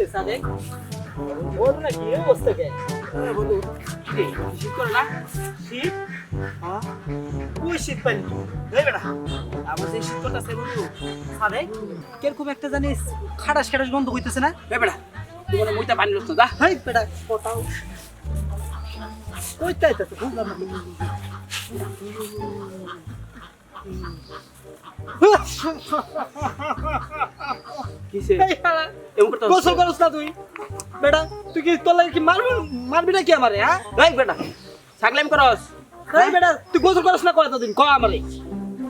হইছে সাদেক বল না কি অবস্থা কে বন্ধু কি শীত করে না শীত হ্যাঁ কই শীত পানি এই বেটা আমার যে শীত করতেছে বন্ধু সাদেক কিরকম একটা জানিস খাটাস খাটাস গন্ধ হইতেছে না এই বেটা তোমার মুইটা পানি লস্ত দা হেই বেটা কোটাও কইতে আইতাছে বুঝলাম না কিসে এমন করতে গোসল করছ না তুই বেটা তুই কি তোর লাগি কি মারবি না কি আমারে হ্যাঁ এই বেটা ছাগলাম করস এই বেটা তুই গোসল করছ না কয়দিন ক আমারে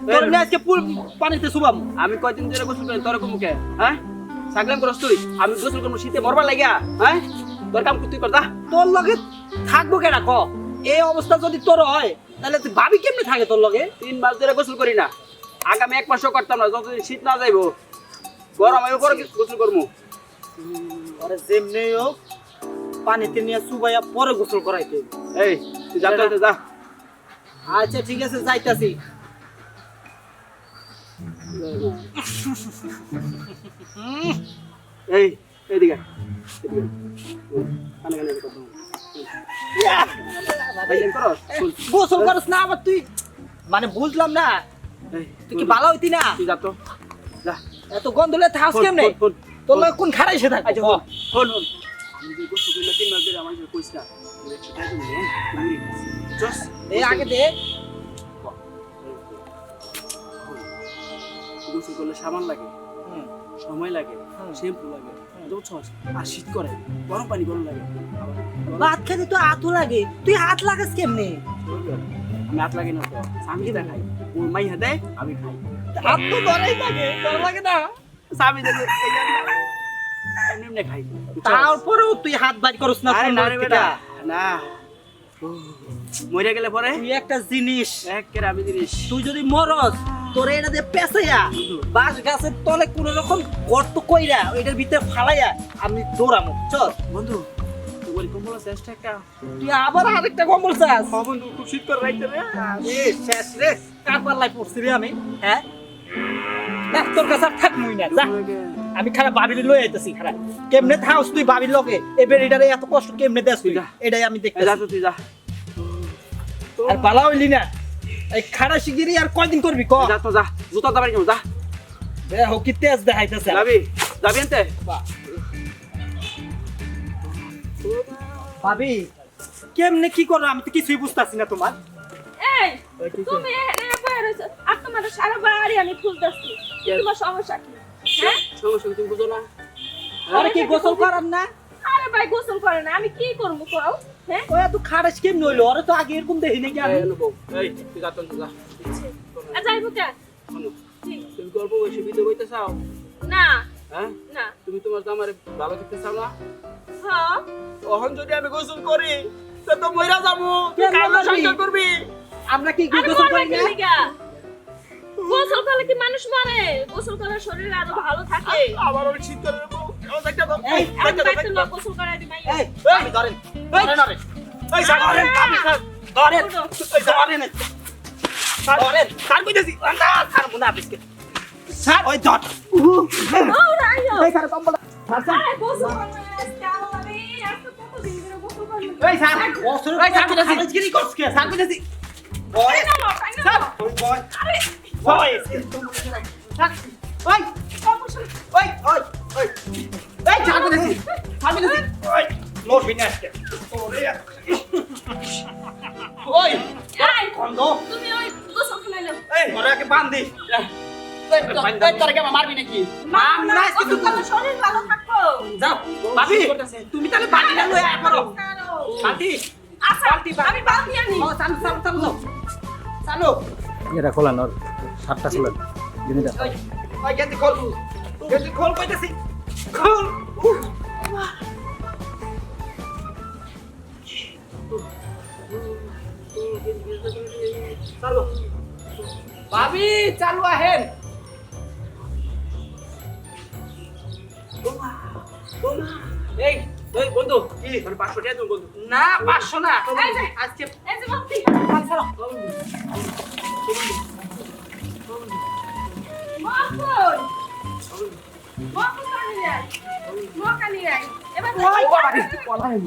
তোর নিয়ে আজকে পুল পানিতে শুবাম আমি কয়দিন ধরে গোসল করি তোর মুখে হ্যাঁ ছাগলাম করস তুই আমি গোসল করব শীতে মরবার লাগিয়া হ্যাঁ তোর কাম তুই কর দা তোর লগে থাকবো কেনা ক এই অবস্থা যদি তোর হয় তাহলে তুই ভাবি কেমনে থাকে তোর লগে 3 মাস ধরে গোসল করি না আগামী 1 মাসও করতাম না যতদিন শীত না যাইবো গরম আইব পরে গোসল করমু আরে যেমনি হোক পানিতে নিয়ে সুবাইয়া পরে গোসল করাইতে এই তুই যা তো যা আচ্ছা ঠিক আছে যাইতাছি এই এদিকে কানে কানে কথা ভাইজান করস গোসল করছ না আবার তুই মানে বুঝলাম না এই তুই কি ভালো হইতি না তুই যা তো যা এত গন্ধলে থাকস কেমনে তোর লগে কোন খাড়াই সে থাক আচ্ছা হল আমি যে গোসল করলে 3 মাস ধরে আমার যে কইছলা সেটা তুমি তুমি জস এই আগে দে গোসল করলে সাবান লাগে সময় লাগে শ্যাম্পু লাগে বুঝছস আর শীত করে গরম পানি গরম লাগে ভাত খেতে তো হাতও লাগে তুই হাত লাগাস কেমনে আমি হাত লাগি না তো আমি কি দেখাই ওর মাই হাতে আমি খাই হাত তো ধরাই লাগে তোর লাগে না স্বামী দেখে এমনি খাই তারপরেও তুই হাত বাইর করছ না আরে কোন না দিক রে থেকে। বেটা না মরে গেলে পরে তুই একটা জিনিস একের আমি জিনিস তুই যদি মরস তোরে এটা দিয়ে পেঁচাইয়া বাঁশ গাছের তলে কোন রকম গর্ত কইরা ওইটার ভিতরে ফালাইয়া আমি দৌড়ামু চল বন্ধু তোমার কম্বল চেষ্টা একটা তুই আবার আরেকটা কম্বল চাস বন্ধু খুব শীত করে রাইতে রে শেষ রে কারবার লাই পড়ছি রে আমি হ্যাঁ দেখ তোর কাছে আর থাকমুই না যা আমি খারাপ বাবির লই আইতাছি খারাপ কেমনে থাকস তুই বাবির লগে এই বেরিটারে এত কষ্ট কেমনে দেস তুই এটাই আমি দেখতে যা তো তুই যা আর পালা হইলি না এই খাড়া শিগগিরি আর কয়দিন করবি ক যা তো যা জুতা দাবাই কেমন যা দেখো কি তেজ দেখাইতেছে যাবি যাবি আনতে ভাবি কেমনে কি করো আমি তো কিছুই বুঝতাছি না তোমার এই তুমি এখানে বসে রইছো আর তোমার সারা বাড়ি আমি খুঁজতেছি তোমার সমস্যা কি হ্যাঁ সমস্যা তুমি বুঝো না আরে কি গোসল করার না আরে ভাই গোসল করে না আমি কি করবো কও হ্যাঁ ওই এত খাড়াস কেমনে হইলো ওরে তো আগে এরকম দেখি নাকি আমি এই তুই যা তো যা আর যাইবো কে শোনো জি। তুমি গল্প বসে ভিডিও কইতে চাও না হ্যাঁ না তুমি তোমার জামারে ভালো দেখতে চাও না হ্যাঁ তখন যদি আমি গোসল করি তা তো মইরা যাবো কেন কালো মরবি? সংসার করবি আমরা কি আরে গোসল মরবে করি কি না লিগা? গোসল করলে কি মানুষ মরে গোসল করলে শরীর আরো ভালো থাকে আবার ওই শীত করে দেবো আমার একটা দাও এই, আমি বাইতে লোক গোসল করাই দি মাইয়া এই আমি ধরেন ধরেন আরে এই সাগর ধরেন আমি ধরেন এই ধরেন ধরেন কার কইতেছি না স্যার মুনা বিস্কিট স্যার ওই ধর ও রাইও এই স্যার কম্বল স্যার আরে গোসল করবে আজকে আলাদা আজকে কত দিন ধরে গোসল করবে এই স্যার বছর ভাই স্যার কইতাছি খারাজগিরি করছ কে স্যার কইতাছি ওই স্যার ওই বয় আরে ওই স্যার ওই ওই ওই ওই এই স্যার কইতাছি স্যার কইতাছি ওই মোর বিনাশকে ওরে ওই এই বন্ধ তুমি ওই গোসল খাইলো এই ওরাকে বান্ধি এই তোরা কে মারবি নাকি মাম না কিন্তু কিন্তু শরীর ভালো থাকবো যাও ভাবি তুমি তাহলে বাটিটা লয়ে আয় করো বালতি আচ্ছা আমি বালতি আনি ও চালু চালু চালু চালু এটা খোলেন ওর শার্টটা খোলেন জিনিসটা ওই ওই গেন্দি খোল কইতেছি খোল চালু ভাবি চালু আহেন এই এই বন্ধু কি মানে 500 টাকা তুমি বন্ধু না 500 না এই যে আজকে এই যে বালতি ছাড়ো মকবুল মকবুল মহাকালী রায় এবার ও বাবা রে, পলাই।